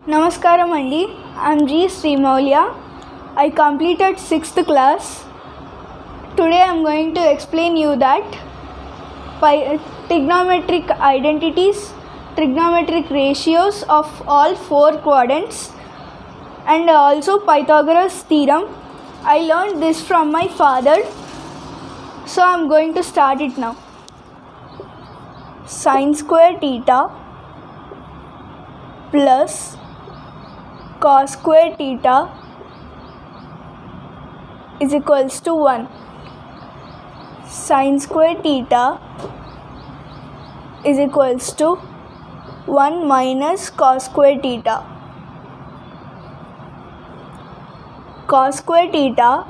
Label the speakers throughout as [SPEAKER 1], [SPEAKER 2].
[SPEAKER 1] Namaskaram Andi, I am G. Srimaulya. I completed 6th class. Today I am going to explain you that trigonometric identities, trigonometric ratios of all four quadrants, and also Pythagoras theorem. I learned this from my father, so I am going to start it now. Sin square theta plus cos square theta is equals to 1. Sin square theta is equals to 1 minus cos square theta. Cos square theta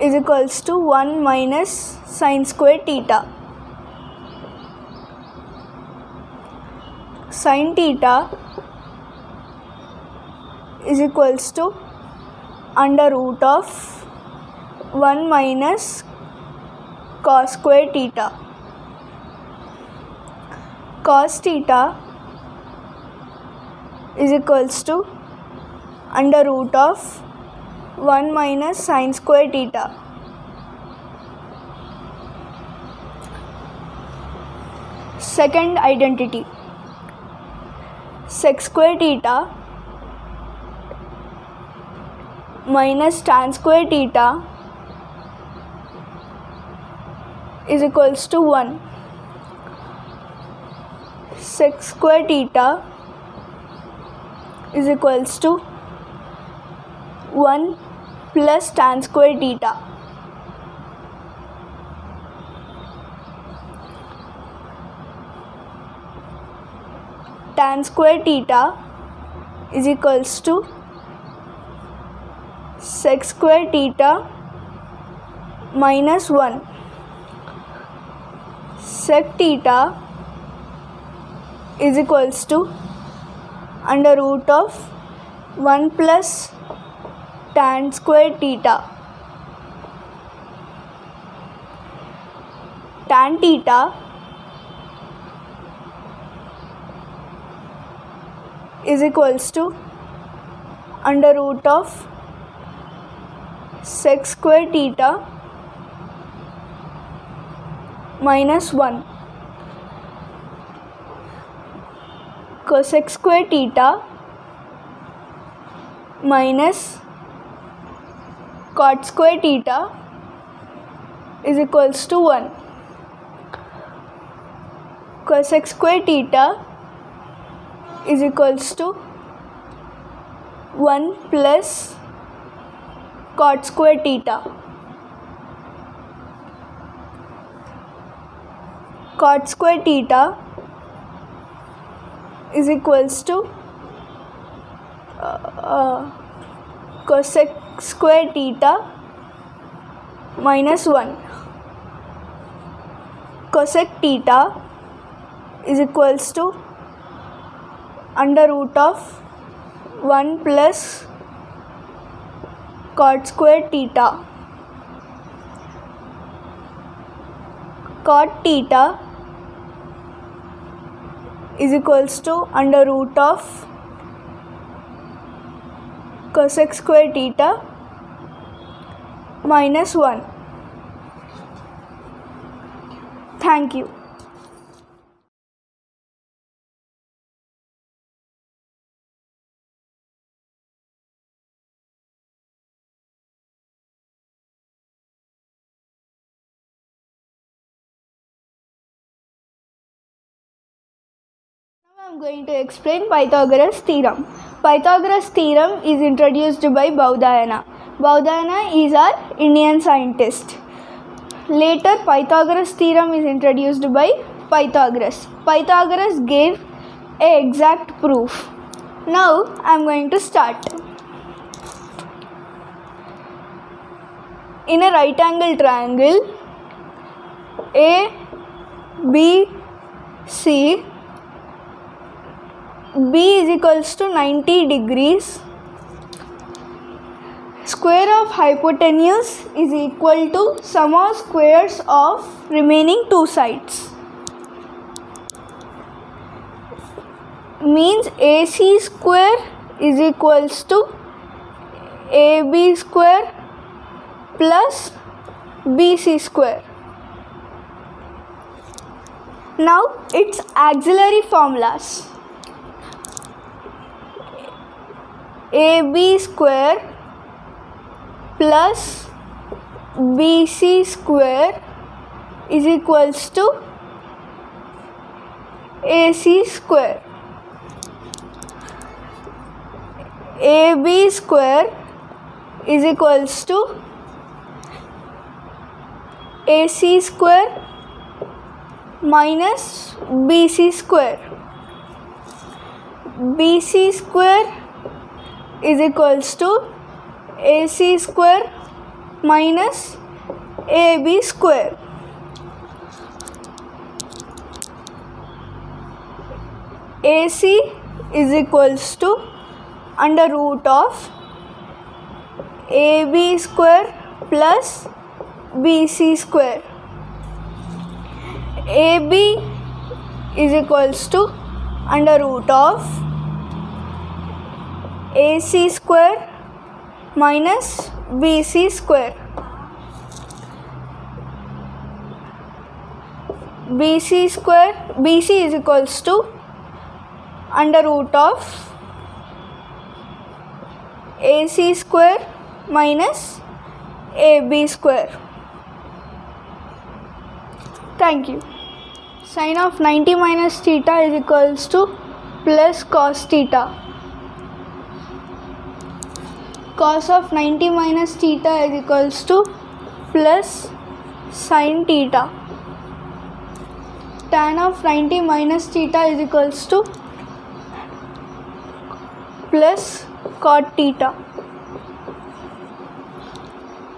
[SPEAKER 1] is equals to 1 minus sin square theta. Sin theta is equals to under root of 1 minus cos square theta. Cos theta is equals to under root of 1 minus sin square theta. Second identity, sec square theta minus tan square theta is equals to 1. Sec square theta is equals to 1 plus tan square theta. Tan square theta is equals to sec square theta minus 1. Sec theta is equals to under root of 1 plus tan square theta. Tan theta is equals to under root of sec square theta minus 1. Cosec square theta minus cot square theta is equals to 1. Cosec square theta is equals to 1 plus cot square theta. Cot square theta is equals to cosec square theta minus 1. Cosec theta is equals to under root of 1 plus cot square theta. Cot theta is equals to under root of cosec square theta minus 1. Thank you. Now I am going to explain Pythagoras theorem. Pythagoras theorem is introduced by Baudhayana. Baudhayana is our Indian scientist. Later Pythagoras theorem is introduced by Pythagoras. Pythagoras gave a exact proof. Now I am going to start. In a right angle triangle A, B, C, B is equals to 90 degrees. Square of hypotenuse is equal to sum of squares of remaining two sides. means AC square is equals to AB square plus BC square. Now its auxiliary formulas. AB square plus BC square is equals to AC square. AB square is equals to AC square minus BC square. BC square is equals to AC square minus AB square. AC is equals to under root of AB square plus BC square. AB is equals to under root of AC square minus BC square. BC is equals to under root of AC square minus AB square. Thank you. Sin of 90 minus theta is equals to plus cos theta. Cos of 90 minus theta is equals to plus sin theta. Tan of 90 minus theta is equals to plus cot theta.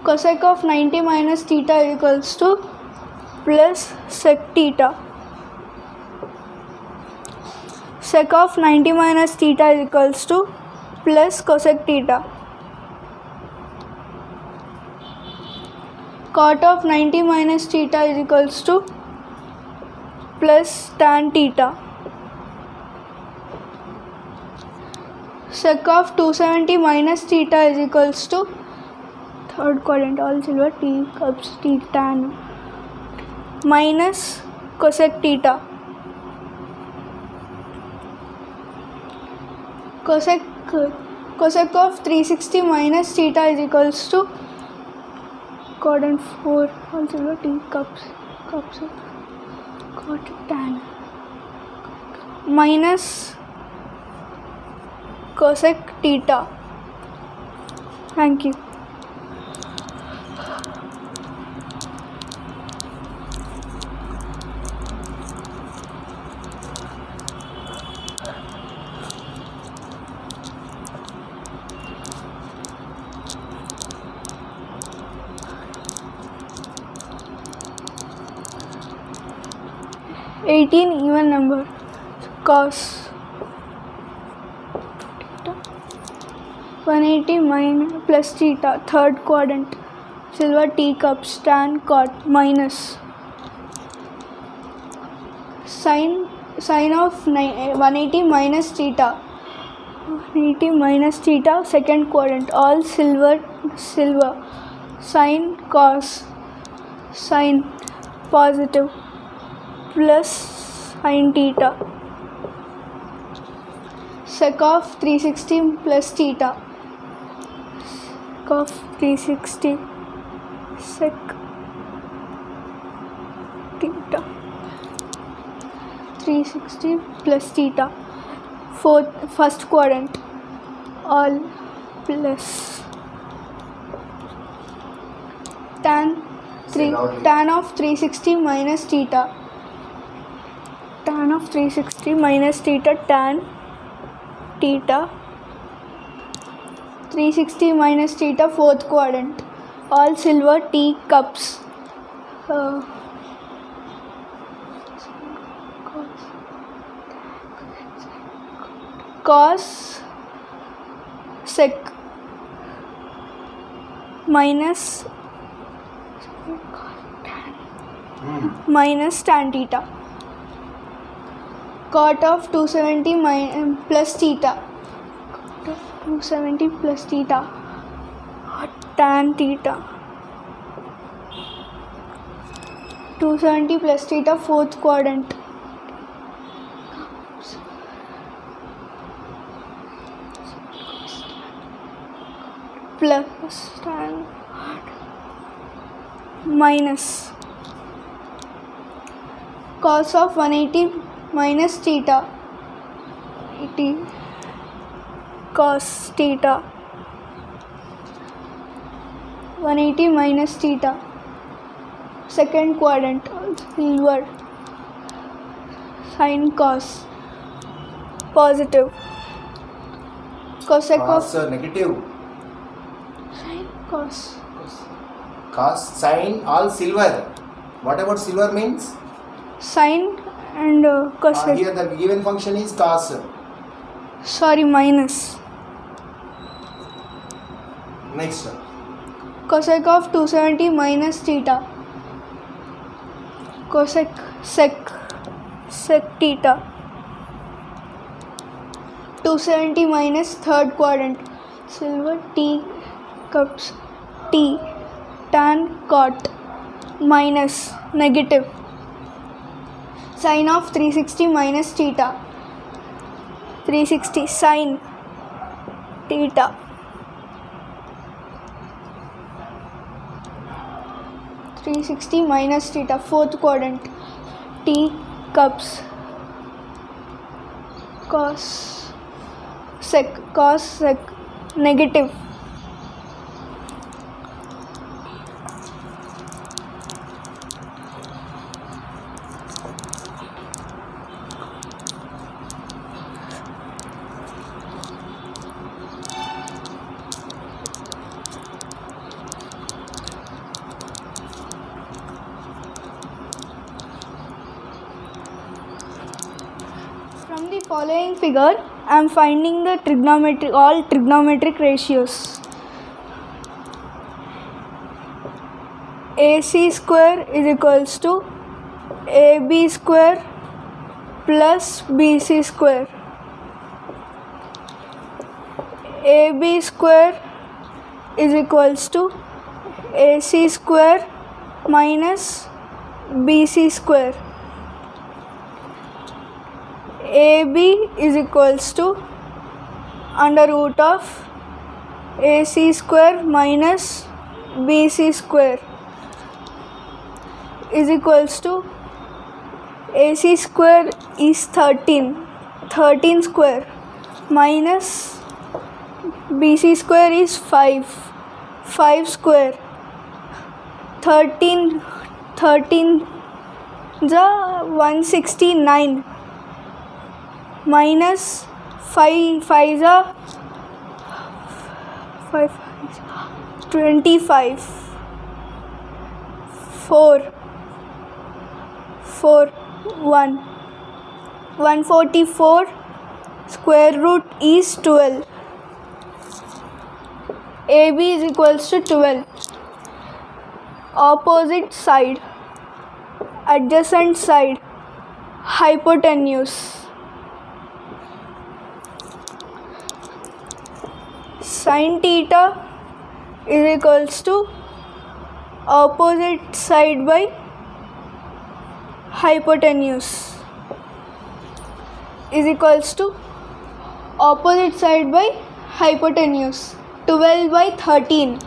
[SPEAKER 1] Cosec of 90 minus theta is equals to plus sec theta. Sec of 90 minus theta is equals to plus cosec theta. Cot of 90 minus theta is equals to plus tan theta. Sec of 270 minus theta is equals to third quadrant all silver T cups T tan minus cosec theta. Cosec of 360 minus theta is equals to quadrant 4 all silver T cups of cot tan minus cosec theta. Thank you. Even number cos 180 minus plus theta third quadrant silver T cups tan cot minus sin of 180 minus theta 180 minus theta second quadrant all silver sin cos sin positive plus sin theta. Sec of 360 plus theta. Sec of 360 sec theta. 360 plus theta. First quadrant all plus tan of 360 minus theta. Tan of 360 minus theta tan theta 360 minus theta fourth quadrant all silver T cups cos sec minus tan theta cot of 270 plus theta. Cot of 270 plus theta. Tan theta. 270 plus theta, fourth quadrant. Plus tan minus cos of 180 minus theta, 80 cos theta, 180 minus theta, second quadrant, silver, sin cos, positive, cosec
[SPEAKER 2] Cos
[SPEAKER 1] of
[SPEAKER 2] negative.
[SPEAKER 1] sin cos,
[SPEAKER 2] Cos, sin, all silver. What about silver means?
[SPEAKER 1] sin and cosec,
[SPEAKER 2] Here the given function is cos.
[SPEAKER 1] sorry, minus
[SPEAKER 2] Next.
[SPEAKER 1] cosec of 270 minus theta, cosec sec theta, 270 minus third quadrant, silver, t cups, t tan cot minus negative sin of 360 minus theta, 360 sin theta, 360 minus theta, fourth quadrant, t cups, cos sec negative, from the following figure I am finding the all trigonometric ratios. AC square is equals to AB square plus BC square. AB square is equals to AC square minus BC square. AB is equals to under root of AC square minus BC square is equals to AC square is 13 square minus BC square is 5 square, 13 the 169 minus 5 the 25, 144 square root is 12. AB is equals to 12. Opposite side, adjacent side, hypotenuse. Sin theta is equals to opposite side by hypotenuse is equals to opposite side by hypotenuse, 12 by 13.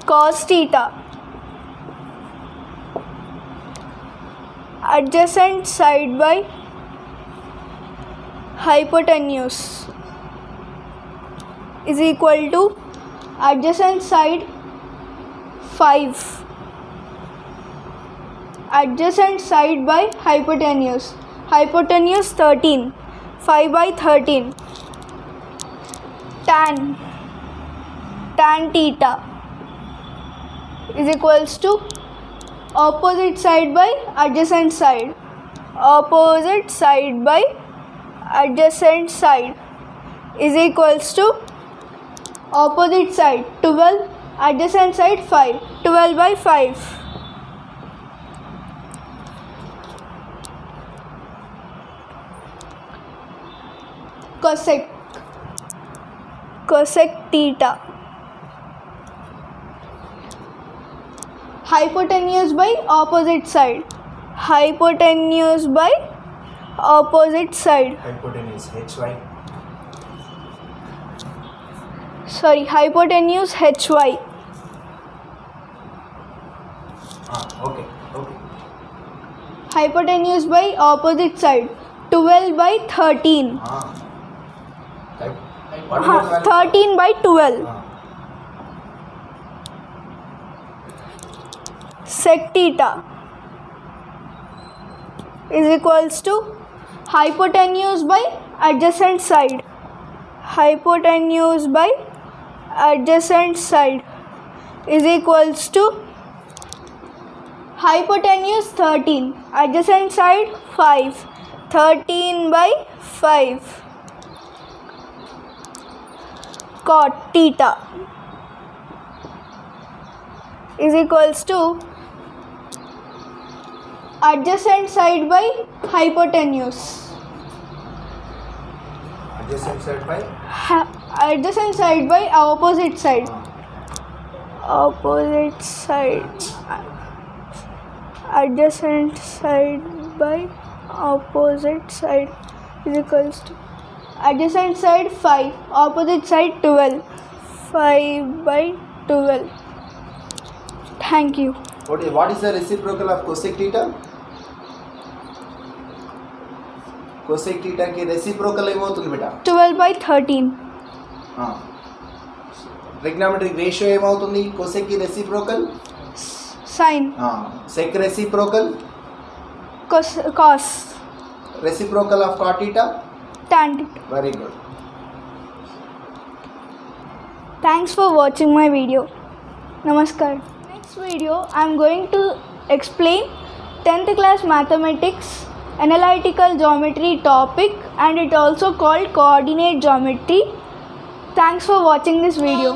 [SPEAKER 1] Cos theta, adjacent side by hypotenuse is equal to adjacent side 5, adjacent side by hypotenuse 13, 5 by 13. Tan theta is equals to opposite side by adjacent side, opposite side by adjacent side is equals to opposite side 12, adjacent side 5, 12 by 5. cosec theta. Hypotenuse by opposite side. Hypotenuse by opposite side.
[SPEAKER 2] Hypotenuse HY.
[SPEAKER 1] Sorry, hypotenuse HY.
[SPEAKER 2] Okay.
[SPEAKER 1] Hypotenuse by opposite side. 12 by 13.
[SPEAKER 2] What about value?
[SPEAKER 1] 13 by 12. Sec theta is equals to hypotenuse by adjacent side. Hypotenuse by adjacent side is equals to hypotenuse 13, adjacent side 5. 13 by 5. Cot theta is equals to adjacent side by hypotenuse.
[SPEAKER 2] Adjacent side by?
[SPEAKER 1] Adjacent side by opposite side. Opposite side. Adjacent side by opposite side is equals to adjacent side 5, opposite side 12. 5 by 12. Thank you.
[SPEAKER 2] What is the reciprocal of cosec theta? Cosec theta की reciprocal ఏమవుతుంది బేటా?
[SPEAKER 1] 12 by 13.
[SPEAKER 2] Trigonometric ratio ఏమవుతుంది? cosec की reciprocal?
[SPEAKER 1] Sin.
[SPEAKER 2] sec reciprocal?
[SPEAKER 1] Cos.
[SPEAKER 2] Reciprocal of cot theta?
[SPEAKER 1] Tan theta.
[SPEAKER 2] Very good.
[SPEAKER 1] Thanks for watching my video. Namaskar. Next video I am going to explain 10th class mathematics analytical geometry topic, and it also called coordinate geometry. Thanks for watching this video.